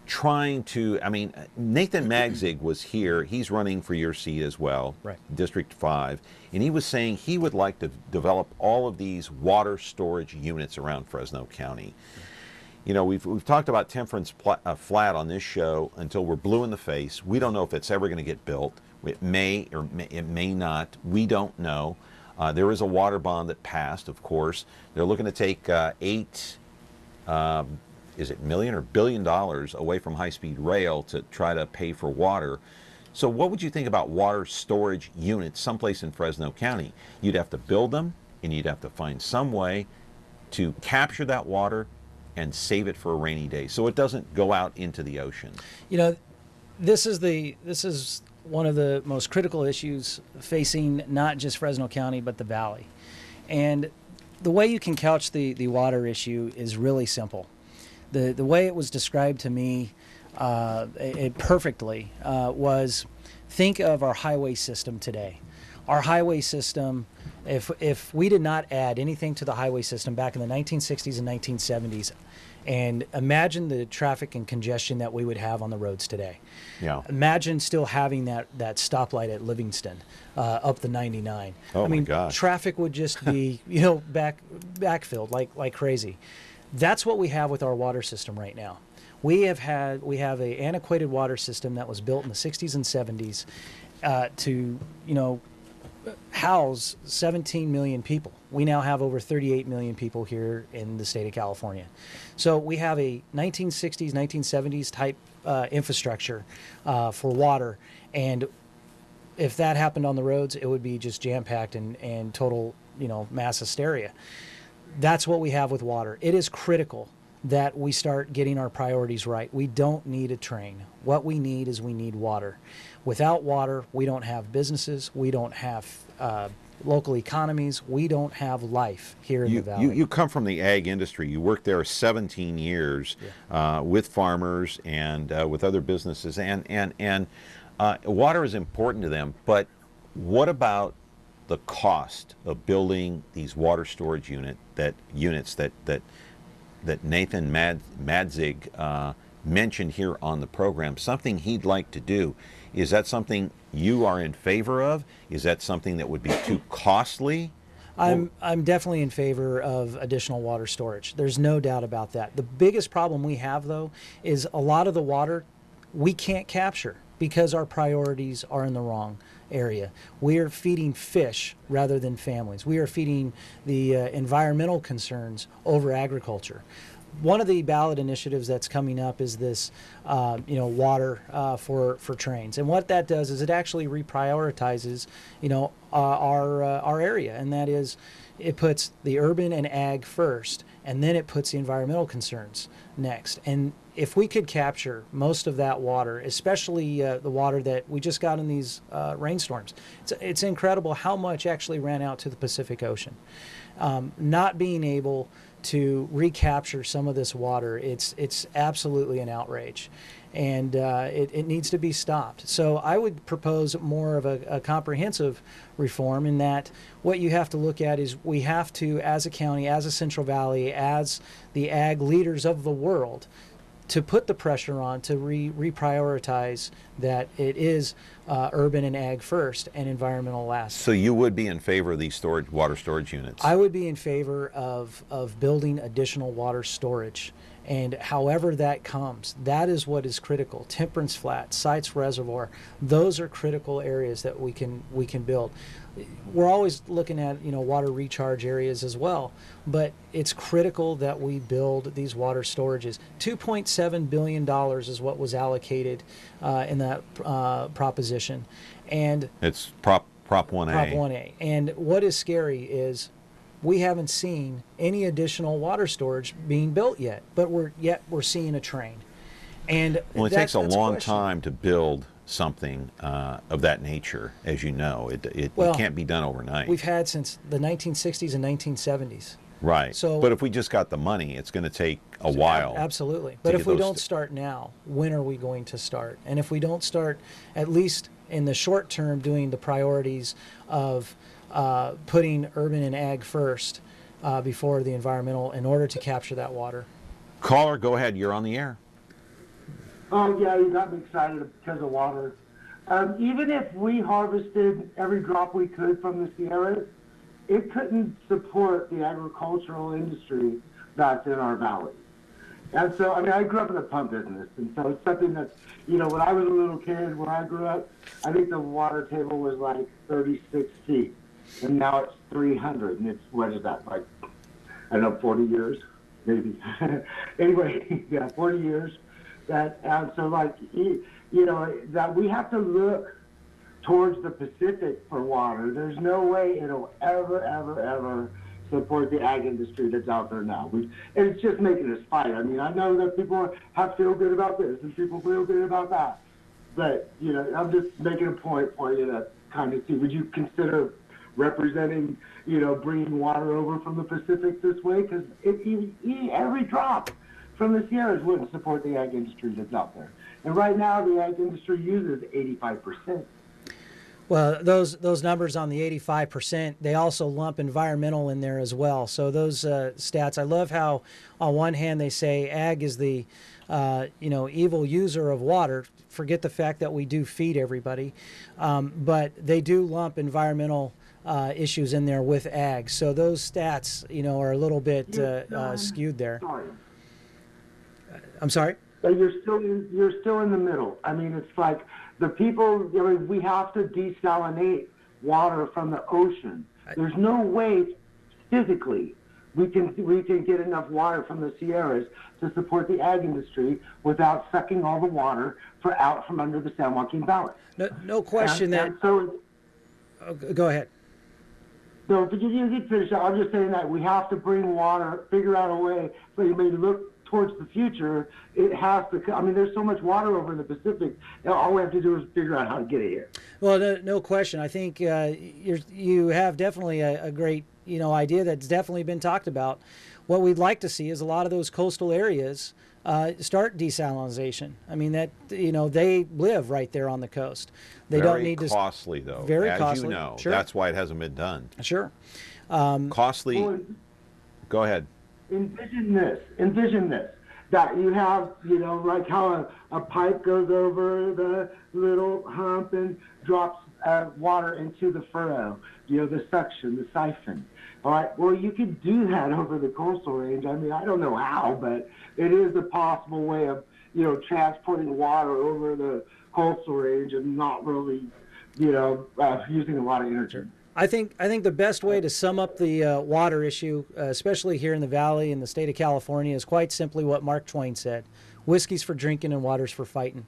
trying to, I mean, Nathan Magzig was here. He's running for your seat as well, right. District 5. And he was saying he would like to develop all of these water storage units around Fresno County. You know, we've talked about Temperance Flat on this show until we're blue in the face. We don't know if it's ever going to get built. It may or it may not. We don't know. There is a water bond that passed, of course. They're looking to take is it million or $1 billion away from high-speed rail to try to pay for water. So what would you think about water storage units someplace in Fresno County? You'd have to build them, and you'd have to find some way to capture that water and save it for a rainy day so it doesn't go out into the ocean. You know, this is one of the most critical issues facing not just Fresno County but the Valley. And the way you can couch the water issue is really simple. The way it was described to me it perfectly was, think of our highway system today. Our highway system, if we did not add anything to the highway system back in the 1960s and 1970s, and imagine the traffic and congestion that we would have on the roads today. Yeah. Imagine still having that stoplight at Livingston up the 99. Oh, I mean, my gosh. Traffic would just be backfilled like crazy. That's what we have with our water system right now. We have an antiquated water system that was built in the 60s and 70s to house 17 million people. We now have over 38 million people here in the state of California. So we have a 1960s, 1970s type infrastructure for water, and if that happened on the roads, it would be just jam-packed and total mass hysteria. That's what we have with water. It is critical that we start getting our priorities right. We don't need a train. What we need is water. Without water, we don't have businesses. We don't have local economies. We don't have life here in the Valley. You come from the ag industry. You worked there 17 years with farmers and with other businesses. And water is important to them. But what about the cost of building these water storage units that Nathan Magzig mentioned here on the program, something he'd like to do? Is that something you are in favor of? Is that something that would be too costly? I'm definitely in favor of additional water storage. There's no doubt about that. The biggest problem we have, though, is a lot of the water we can't capture because our priorities are in the wrong area. We are feeding fish rather than families. We are feeding the environmental concerns over agriculture. One of the ballot initiatives that's coming up is this, water for trains. And what that does is it actually reprioritizes, our area, and that is, it puts the urban and ag first, and then it puts the environmental concerns next. And if we could capture most of that water, especially the water that we just got in these rainstorms, it's incredible how much actually ran out to the Pacific Ocean. Not being able to recapture some of this water, it's absolutely an outrage, and it needs to be stopped. So I would propose more of a comprehensive reform, in that what you have to look at is we have to, as a county, as a Central Valley, as the ag leaders of the world, to put the pressure on to reprioritize that it is urban and ag first and environmental last. So you would be in favor of these water storage units? I would be in favor of building additional water storage. And however that comes, that is what is critical. Temperance Flat, Sites Reservoir, those are critical areas that we can build. We're always looking at water recharge areas as well, but it's critical that we build these water storages. $2.7 billion is what was allocated in that proposition, and it's Prop 1A. Prop 1A. And what is scary is we haven't seen any additional water storage being built yet, but we're seeing a train. And well, it takes a long time to build something of that nature, as you know. It can't be done overnight. We've had since the 1960s and 1970s. Right. So, but if we just got the money, it's going to take a while. Absolutely. But if we don't start now, when are we going to start? And if we don't start, at least in the short term, doing the priorities of putting urban and ag first before the environmental in order to capture that water. Caller, go ahead. You're on the air. Oh, yeah, you got me excited because of water. Even if we harvested every drop we could from the Sierras, it couldn't support the agricultural industry that's in our valley. And so, I mean, I grew up in the pump business, and so it's something that's, you know, when I was a little kid, when I grew up, I think the water table was like 36 feet, and now it's 300, and it's, what is that, like, I don't know, 40 years, maybe. Anyway, yeah, 40 years. And so, like, you know, that we have to look towards the Pacific for water. There's no way it'll ever support the ag industry that's out there now. And it's just making us fight. I mean, I know that people feel good about this and people feel good about that. But, you know, I'm just making a point for you to kind of see, would you consider representing, you know, bringing water over from the Pacific this way? Because every drop from the Sierras wouldn't support the ag industry that's out there. And right now, the ag industry uses 85%. Well, those numbers on the 85%, they also lump environmental in there as well. So those stats, I love how on one hand they say ag is the evil user of water. Forget the fact that we do feed everybody, but they do lump environmental issues in there with ag. So those stats, you know, are a little bit skewed there. Sorry. I'm sorry? But you're still in the middle. I mean, it's like the people, I mean, we have to desalinate water from the ocean. There's no way physically we can get enough water from the Sierras to support the ag industry without sucking all the water out from under the San Joaquin Valley. No question so go ahead. No, but you can finish. I'm just saying that we have to bring water, figure out a way so you may look towards the future. It has to, I mean, there's so much water over in the Pacific, all we have to do is figure out how to get it here. Well, no question. I think you have definitely a great, you know, idea that's definitely been talked about. What we'd like to see is a lot of those coastal areas start desalination. I mean, that, you know, they live right there on the coast. They don't need to. Very costly, though. Very as costly. You know, sure. That's why it hasn't been done. Sure. Costly. Well, go ahead. Envision this, that you have, you know, like how a pipe goes over the little hump and drops water into the furrow, you know, the suction, the siphon. All right, well, you could do that over the coastal range. I mean, I don't know how, but it is a possible way of, you know, transporting water over the coastal range and not really, you know, using a lot of energy. Sure. I think the best way to sum up the water issue, especially here in the Valley in the state of California, is quite simply what Mark Twain said: "Whiskey's for drinking and water's for fighting."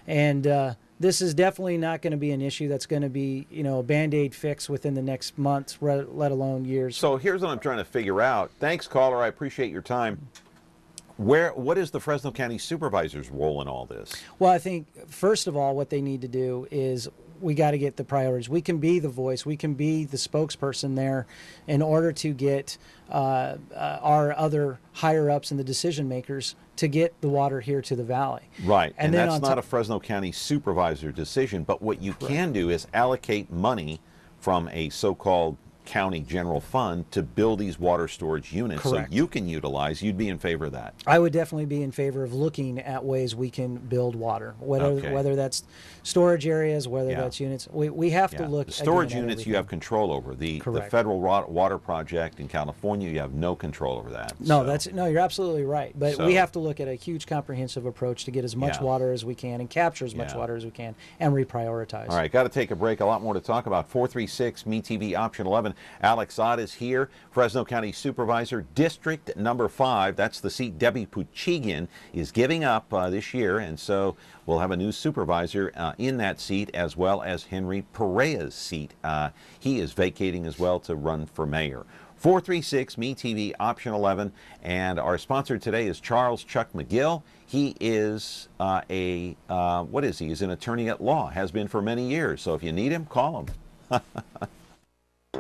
And this is definitely not going to be an issue that's going to be, you know, a Band-Aid fix within the next months, let alone years. So here's what I'm trying to figure out. Thanks, caller. I appreciate your time. What is the Fresno County Supervisor's role in all this? Well, I think, first of all, what they need to do is we got to get the priorities. We can be the voice. We can be the spokesperson there in order to get our other higher-ups and the decision makers to get the water here to the valley. Right, and then that's not a Fresno County Supervisor decision, but what you can do is allocate money from a so-called county general fund to build these water storage units. Correct. So you can utilize. You'd be in favor of that. I would definitely be in favor of looking at ways we can build water, whether that's storage areas, whether that's units. We have to look the storage again at units you have control over. The Correct. federal water project in California, you have no control over that. No, you're absolutely right. But So- we have to look at a huge comprehensive approach to get as much water as we can and capture as much water as we can and reprioritize. All right, got to take a break. A lot more to talk about. 436 MeTV option 11. Alex Ott is here, Fresno County Supervisor, District number 5. That's the seat Debbie Puchigian is giving up this year, and so we'll have a new supervisor in that seat, as well as Henry Perea's seat. He is vacating as well to run for mayor. 436 MeTV option 11, and our sponsor today is Charles Chuck McGill. He is what is he? He's an attorney at law, has been for many years. So if you need him, call him.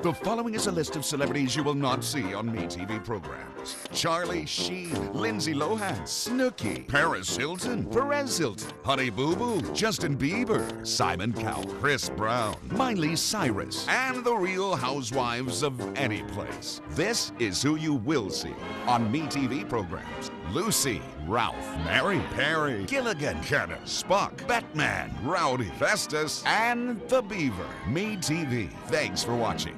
The following is a list of celebrities you will not see on MeTV programs. Charlie Sheen, Lindsay Lohan, Snooki, Paris Hilton, Perez Hilton, Honey Boo Boo, Justin Bieber, Simon Cowell, Chris Brown, Miley Cyrus, and the Real Housewives of any place. This is who you will see on MeTV programs. Lucy, Ralph, Mary, Perry, Gilligan, Kenner, Spock, Batman, Rowdy, Festus, and the Beaver. MeTV. Thanks for watching.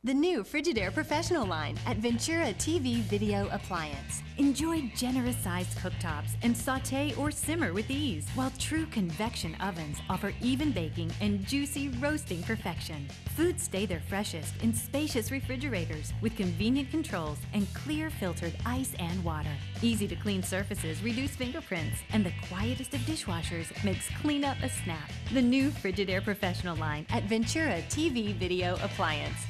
The new Frigidaire Professional line at Ventura TV Video Appliance. Enjoy generous-sized cooktops and sauté or simmer with ease, while true convection ovens offer even baking and juicy roasting perfection. Foods stay their freshest in spacious refrigerators with convenient controls and clear filtered ice and water. Easy to clean surfaces reduce fingerprints, and the quietest of dishwashers makes cleanup a snap. The new Frigidaire Professional line at Ventura TV Video Appliance.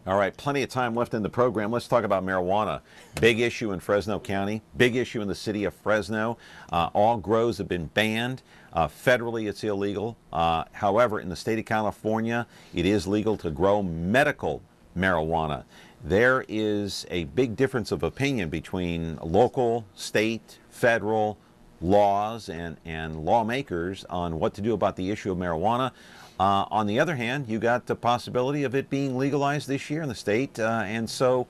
All right, plenty of time left in the program. Let's talk about marijuana. Big issue in Fresno County, big issue in the city of Fresno. All grows have been banned. Federally, it's illegal. However, in the state of California, it is legal to grow medical marijuana. There is a big difference of opinion between local, state, federal laws and lawmakers on what to do about the issue of marijuana. On the other hand, you got the possibility of it being legalized this year in the state, and so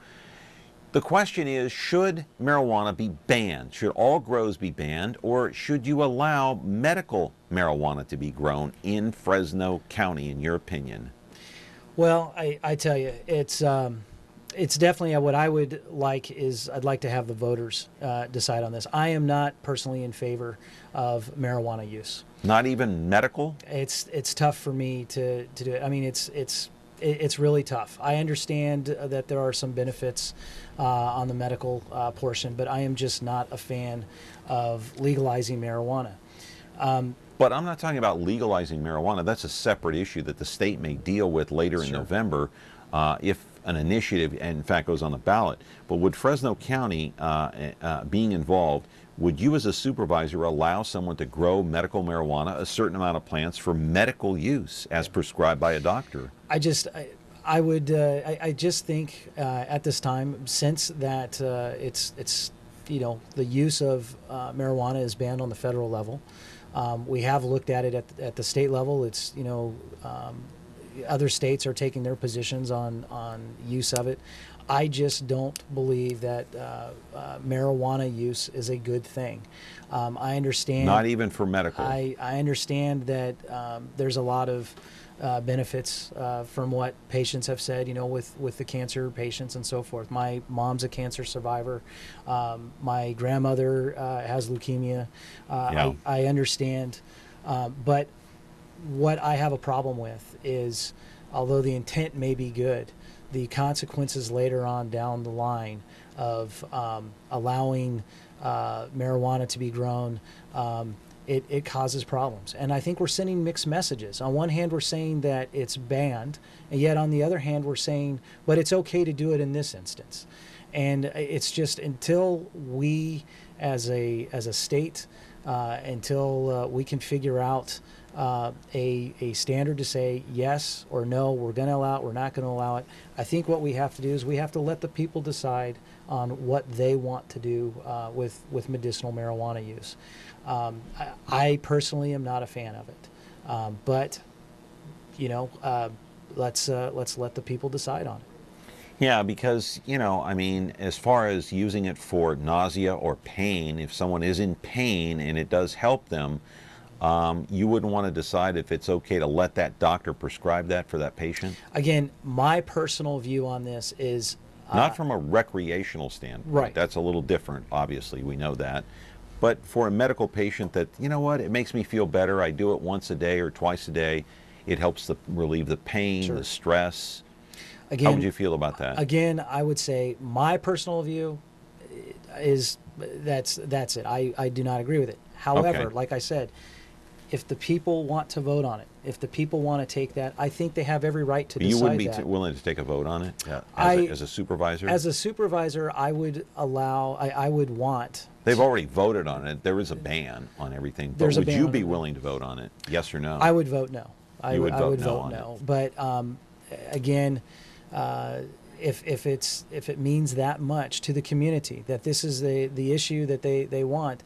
the question is, should marijuana be banned? Should all grows be banned, or should you allow medical marijuana to be grown in Fresno County, in your opinion? Well, I tell you, it's definitely what I would like is I'd like to have the voters decide on this. I am not personally in favor of marijuana use. Not even medical? It's tough for me to do it. I mean, it's really tough. I understand that there are some benefits on the medical portion, but I am just not a fan of legalizing marijuana. But I'm not talking about legalizing marijuana. That's a separate issue that the state may deal with later in November if an initiative, in fact, goes on the ballot. But would Fresno County being involved, would you as a supervisor allow someone to grow medical marijuana, a certain amount of plants, for medical use as prescribed by a doctor? I just think at this time, since that it's the use of marijuana is banned on the federal level. We have looked at it at the state level. It's other states are taking their positions on use of it. I just don't believe that marijuana use is a good thing. I understand. Not even for medical. I understand that there's a lot of benefits from what patients have said, with the cancer patients and so forth. My mom's a cancer survivor. My grandmother has leukemia. I understand. But what I have a problem with is, although the intent may be good, the consequences later on down the line of allowing marijuana to be grown, it causes problems. And I think we're sending mixed messages. On one hand, we're saying that it's banned, and yet on the other hand, we're saying, but it's okay to do it in this instance. And it's just until we, as a state, until we can figure out a standard to say yes or no, we're going to allow it, we're not going to allow it. I think what we have to do is we have to let the people decide on what they want to do with medicinal marijuana use. I personally am not a fan of it, but let's let the people decide on it. Yeah, because, I mean, as far as using it for nausea or pain, if someone is in pain and it does help them, you wouldn't want to decide if it's okay to let that doctor prescribe that for that patient? Again, my personal view on this is... not from a recreational standpoint. Right. That's a little different, obviously, we know that. But for a medical patient that, it makes me feel better, I do it once a day or twice a day, it helps to relieve the pain, the stress. Again, how would you feel about that? Again, I would say my personal view is that's it. I do not agree with it. However, like I said, if the people want to vote on it, if the people want to take that, I think they have every right to decide that. You wouldn't be willing to take a vote on it as a supervisor? As a supervisor, I would allow, I would want... They've already voted on it. There is a ban on everything. But would you be willing to vote on it? Yes or no? I would vote no. I would vote no. But again, if it means that much to the community that this is the issue that they want,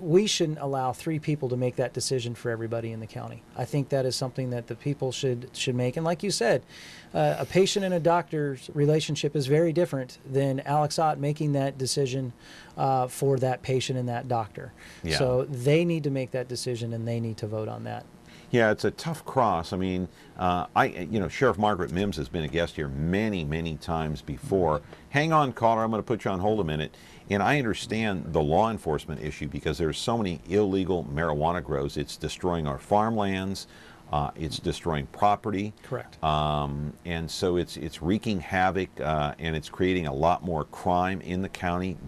we shouldn't allow 3 people to make that decision for everybody in the county. I think that is something that the people should make. And like you said, a patient and a doctor's relationship is very different than Alex Ott making that decision for that patient and that doctor. Yeah. So they need to make that decision, and they need to vote on that. Yeah, it's a tough cross. I mean, Sheriff Margaret Mims has been a guest here many, many times before. Hang on, caller. I'm going to put you on hold a minute. And I understand the law enforcement issue because there's so many illegal marijuana grows. It's destroying our farmlands. It's destroying property. Correct. And so it's wreaking havoc, and it's creating a lot more crime in the county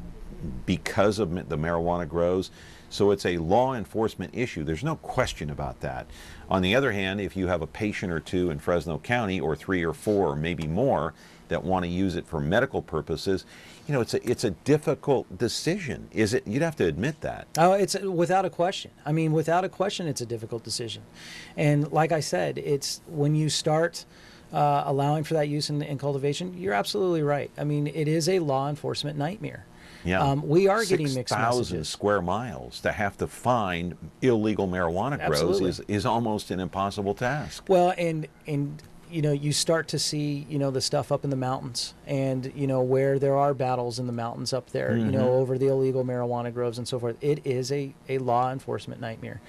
because of the marijuana grows. So it's a law enforcement issue. There's no question about that. On the other hand, if you have a patient or 2 in Fresno County, or 3 or 4 or maybe more that want to use it for medical purposes, it's a difficult decision. Is it? You'd have to admit that. Oh, it's without a question. I mean, without a question, it's a difficult decision. And like I said, it's when you start allowing for that use in cultivation, you're absolutely right. I mean, it is a law enforcement nightmare. Yeah, we are getting mixed messages. 6,000 square miles to have to find illegal marijuana grows is almost an impossible task. Well, and you start to see the stuff up in the mountains, and where there are battles in the mountains up there, over the illegal marijuana groves and so forth. It is a law enforcement nightmare.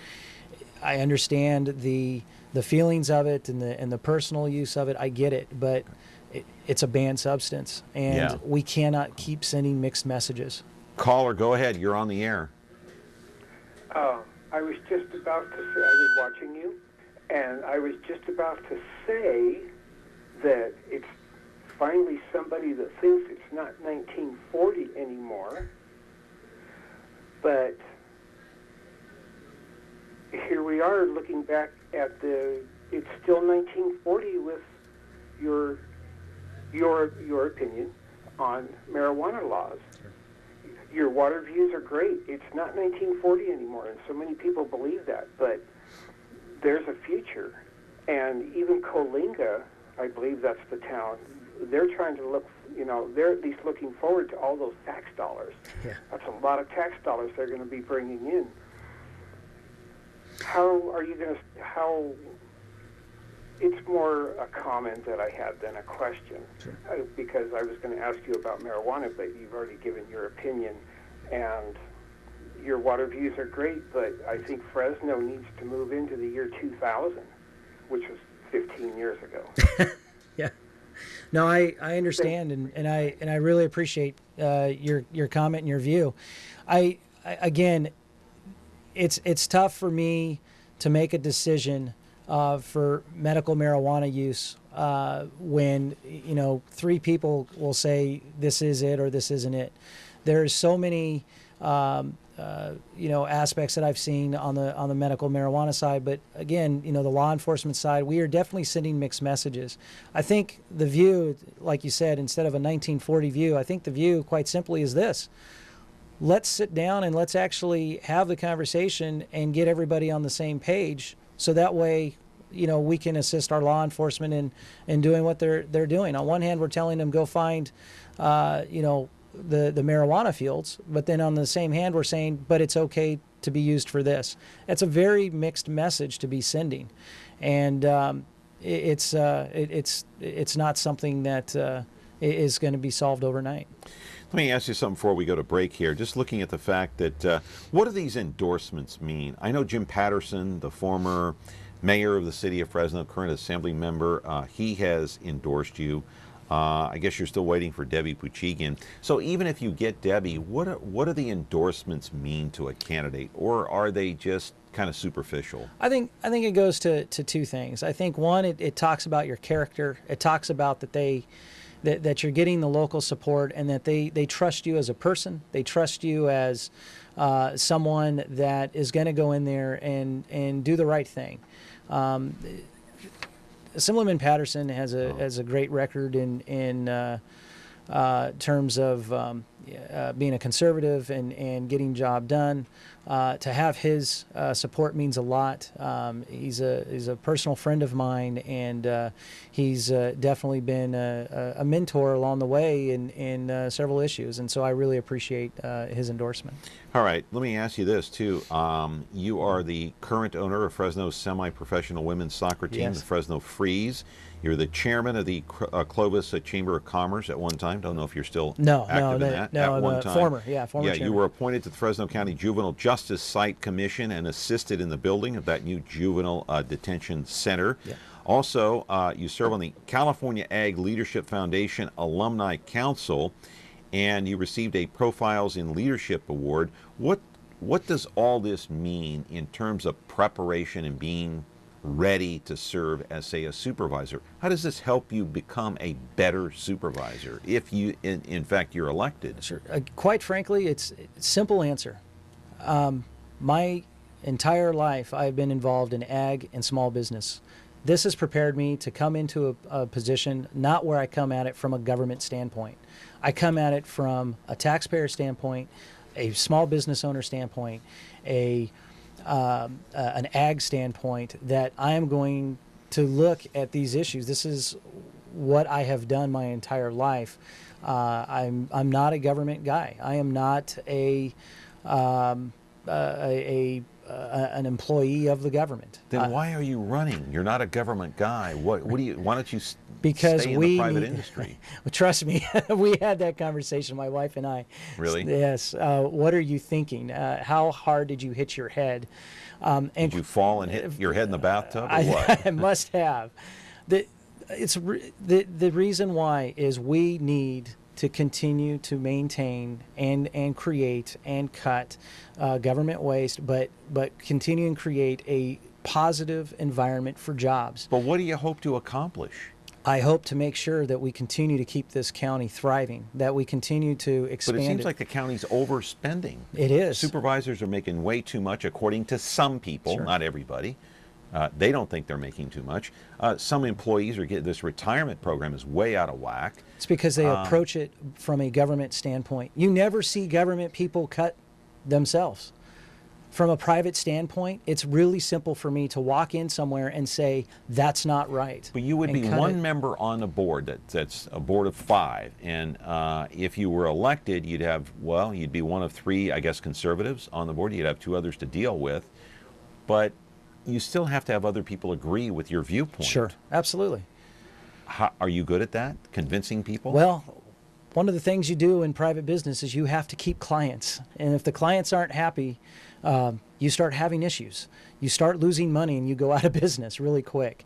I understand the feelings of it and the personal use of it. I get it, but it's a banned substance, and we cannot keep sending mixed messages. Caller, go ahead. You're on the air. I was just about to say, I've been watching you, and I was just about to say that it's finally somebody that thinks it's not 1940 anymore, but here we are looking back at it's still 1940 with your opinion on marijuana laws. Your water views are great. It's not 1940 anymore, and so many people believe that, but there's a future. And even Coalinga, I believe that's the town, they're trying to look, they're at least looking forward to all those tax dollars. Yeah. That's a lot of tax dollars they're going to be bringing in. It's more a comment that I had than a question. Sure. Because I was going to ask you about marijuana, but you've already given your opinion, and your water views are great, but I think Fresno needs to move into the year 2000, which was 15 years ago. Yeah. No, I understand, and I really appreciate your comment and your view. Again, it's tough for me to make a decision for medical marijuana use when 3 people will say this is it or this isn't it. There's so many aspects that I've seen on the medical marijuana side, but again, the law enforcement side, we are definitely sending mixed messages. I think the view, like you said, instead of a 1940 view, I think the view quite simply is this: let's sit down and let's actually have the conversation and get everybody on the same page, so that way we can assist our law enforcement in doing what they're doing. On one hand, we're telling them go find the marijuana fields, but then on the same hand we're saying, but it's okay to be used for this. That's a very mixed message to be sending, and it's not something that is going to be solved overnight. Let me ask you something before we go to break here. Just looking at the fact that what do these endorsements mean? I know Jim Patterson, the former mayor of the city of Fresno, current assembly member, he has endorsed you. I guess you're still waiting for Debbie Puchigian. So even if you get Debbie, what do the endorsements mean to a candidate, or are they just kind of superficial? I think it goes to 2 things. I think one, it talks about your character. It talks about that you're getting the local support, and that they trust you as a person. They trust you as someone that is going to go in there and do the right thing. Assemblyman Patterson has a great record in terms of being a conservative and getting job done. To have his support means a lot. He's a personal friend of mine, and he's definitely been a mentor along the way in several issues, and so I really appreciate his endorsement. All right, let me ask you this too. You are the current owner of Fresno's semi-professional women's soccer team, Yes. the Fresno Freeze. You're the chairman of the Clovis Chamber of Commerce at one time. Don't know if you're still active in that. No, at one time. former Yeah, chairman. you were appointed to the Fresno County Juvenile Justice Site Commission and assisted in the building of that new juvenile detention center. Yeah. Also, you serve on the California Ag Leadership Foundation Alumni Council, and you received a Profiles in Leadership Award. What does all this mean in terms of preparation and being ready to serve as, say, a supervisor? How does this help you become a better supervisor if you, in fact, you're elected? Sure. Quite frankly, it's a simple answer. My entire life, I've been involved in ag and small business. This has prepared me to come into a position not where I come at it from a government standpoint. I come at it from a taxpayer standpoint, a small business owner standpoint, an ag standpoint, that I am going to look at these issues. This is what I have done my entire life. I'm not a government guy. I am not an employee of the government. Then why are you running? You're not a government guy. Why don't you because stay in the private industry? Trust me, we had that conversation, my wife and I. Really? Yes. What are you thinking? How hard did you hit your head? Did you fall and hit your head in the bathtub, or what? I must have. The reason why is we need to continue to maintain and create and cut government waste, but continue and create a positive environment for jobs. But what do you hope to accomplish? I hope to make sure that we continue to keep this county thriving, that we continue to expand But it seems like the county's overspending. It is. Supervisors are making way too much, according to some people, Sure. not everybody. They don't think they're making too much. Some employees are getting, this retirement program is way out of whack. It's because they approach it from a government standpoint. You never see government people cut themselves. From a private standpoint, it's really simple for me to walk in somewhere and say, that's not right. But you would be one member on a board that's a board of 5. And if you were elected, you'd be one of 3, I guess, conservatives on the board. You'd have 2 others to deal with. But you still have to have other people agree with your viewpoint. Sure, absolutely. Are you good at that, convincing people? Well, one of the things you do in private business is you have to keep clients. And if the clients aren't happy, you start having issues. You start losing money and you go out of business really quick.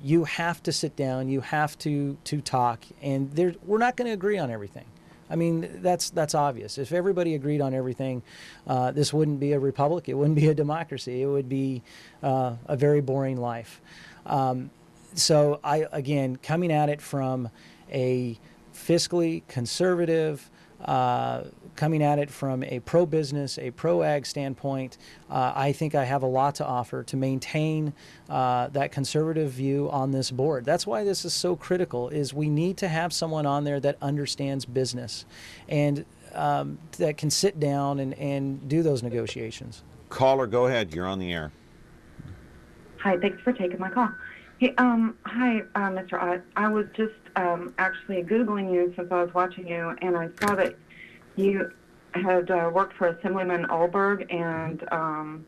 You have to sit down, you have to talk, and we're not going to agree on everything. I mean, that's obvious. If everybody agreed on everything, this wouldn't be a republic, it wouldn't be a democracy, it would be a very boring life. So again, coming at it from a fiscally conservative, coming at it from a pro-business, a pro-ag standpoint, I think I have a lot to offer to maintain that conservative view on this board. That's why this is so critical, is we need to have someone on there that understands business and that can sit down and do those negotiations. Caller, go ahead. You're on the air. Hi, thanks for taking my call. Hey, hi, Mr. Ott. I was just actually Googling you since I was watching you, and I saw that you had worked for Assemblyman Ulberg and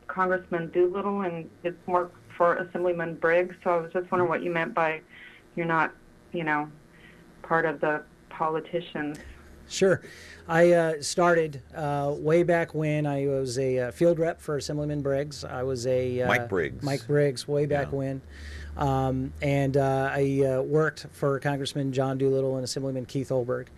Congressman Doolittle and did work for Assemblyman Briggs. So I was just wondering what you meant by you're not, part of the politicians. Sure. I started way back when I was a field rep for Assemblyman Briggs. I was a Mike Briggs. Mike Briggs, way back when. And I worked for Congressman John Doolittle and Assemblyman Keith Olberg.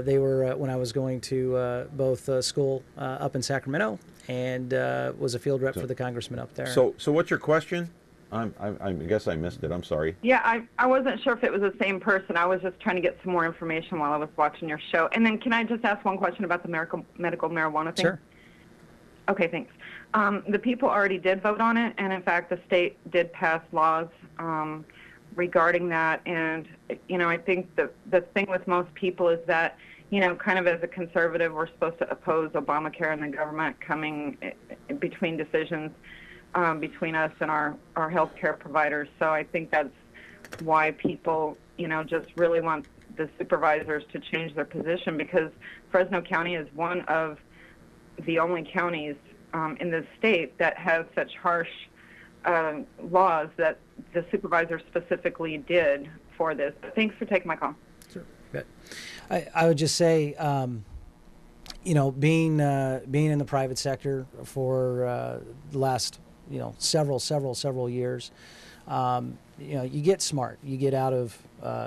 They were when I was going to both school up in Sacramento and was a field rep for the congressman up there. So what's your question? I guess I missed it. I'm sorry. Yeah, I wasn't sure if it was the same person. I was just trying to get some more information while I was watching your show. And then can I just ask one question about the medical marijuana thing? Sure. Okay, thanks. The people already did vote on it, and in fact, the state did pass laws regarding that. And, I think the thing with most people is that, kind of as a conservative, we're supposed to oppose Obamacare and the government coming between decisions between us and our healthcare providers. So I think that's why people, just really want the supervisors to change their position, because Fresno County is one of the only counties in the state that has such harsh laws that the supervisor specifically did for this. Thanks for taking my call. Sure. I would just say, being in the private sector for the last, several years, you get smart. You get out of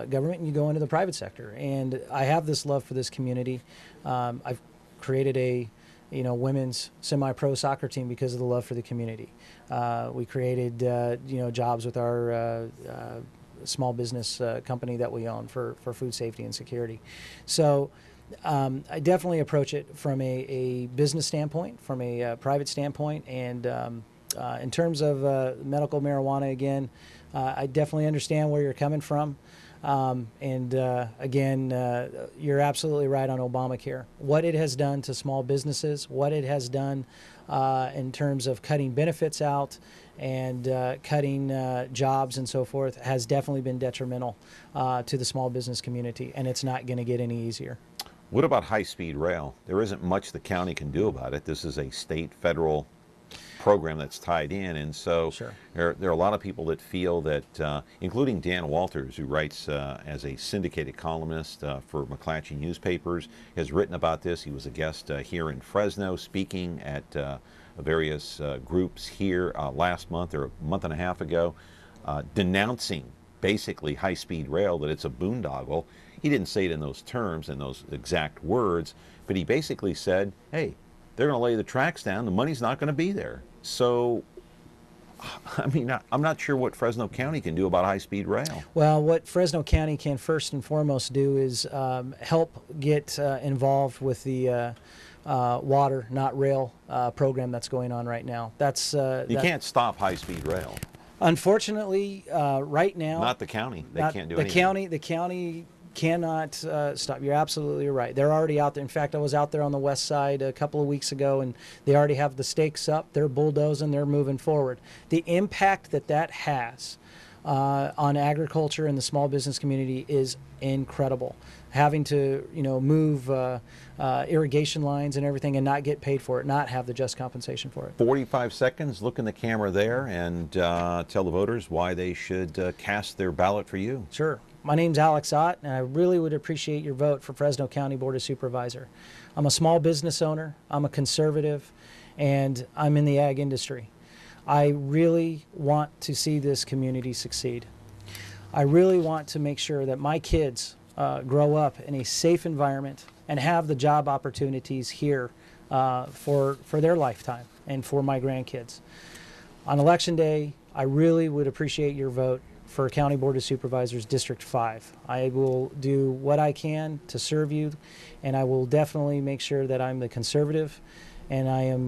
government and you go into the private sector. And I have this love for this community. I've created a women's semi-pro soccer team because of the love for the community. We created, jobs with our small business company that we own for food safety and security. So I definitely approach it from a business standpoint, from a private standpoint. And in terms of medical marijuana, again, I definitely understand where you're coming from. Again, you're absolutely right on Obamacare. What it has done to small businesses, what it has done in terms of cutting benefits out and cutting jobs and so forth has definitely been detrimental to the small business community, and it's not going to get any easier. What about high-speed rail? There isn't much the county can do about it. This is a state, federal program that's tied in, and so Sure. there are a lot of people that feel that, including Dan Walters, who writes as a syndicated columnist for McClatchy newspapers, has written about this. He was a guest here in Fresno speaking at various groups here last month or a month and a half ago, denouncing basically high-speed rail, that it's a boondoggle. He didn't say it in those terms, in those exact words, but he basically said, hey, they're going to lay the tracks down, the money's not going to be there. So, I mean, I'm not sure what Fresno County can do about high-speed rail. Well, what Fresno County can first and foremost do is help get involved with the water, not rail program that's going on right now. You can't stop high-speed rail. Unfortunately, right now, not the county. They can't do anything. The county cannot stop. You're absolutely right. They're already out there. In fact, I was out there on the west side a couple of weeks ago, and they already have the stakes up. They're bulldozing. They're moving forward. The impact that has on agriculture and the small business community is incredible. Having to move irrigation lines and everything and not get paid for it, not have the just compensation for it. 45 seconds. Look in the camera there and tell the voters why they should cast their ballot for you. Sure. My name's Alex Ott, and I really would appreciate your vote for Fresno County Board of Supervisor. I'm a small business owner, I'm a conservative, and I'm in the ag industry. I really want to see this community succeed. I really want to make sure that my kids grow up in a safe environment and have the job opportunities here for their lifetime and for my grandkids. On Election Day, I really would appreciate your vote for County Board of Supervisors District 5. I will do what I can to serve you, and I will definitely make sure that I'm the conservative, and I am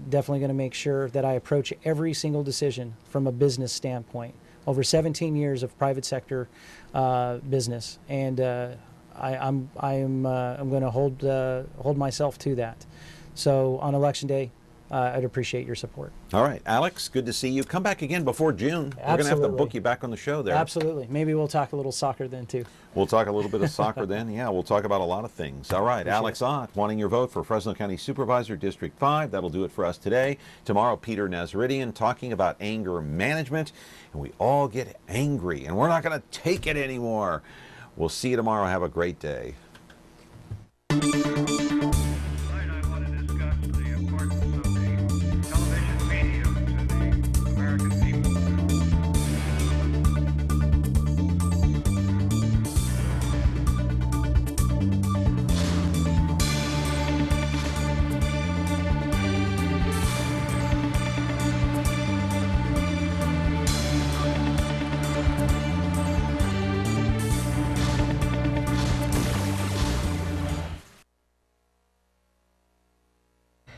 definitely going to make sure that I approach every single decision from a business standpoint. Over 17 years of private sector business, and I'm going to hold myself to that. So on Election Day, I'd appreciate your support. All right, Alex, good to see you. Come back again before June. Absolutely. We're going to have to book you back on the show there. Absolutely. Maybe we'll talk a little soccer then, too. We'll talk a little bit of soccer then. Yeah, we'll talk about a lot of things. All right, Alex Ott, wanting your vote for Fresno County Supervisor, District 5. That'll do it for us today. Tomorrow, Peter Nazaridian talking about anger management. And we all get angry, and we're not going to take it anymore. We'll see you tomorrow. Have a great day.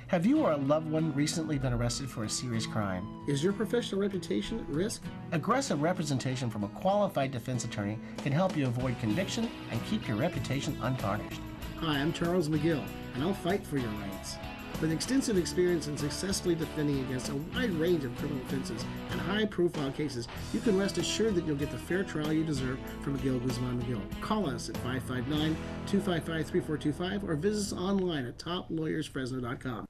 Have you or a loved one recently been arrested for a serious crime? Is your professional reputation at risk? Aggressive representation from a qualified defense attorney can help you avoid conviction and keep your reputation untarnished. Hi, I'm Charles McGill, and I'll fight for your rights. With extensive experience in successfully defending against a wide range of criminal offenses and high-profile cases, you can rest assured that you'll get the fair trial you deserve from McGill, Guzman, McGill. Call us at 559-255-3425 or visit us online at toplawyersfresno.com.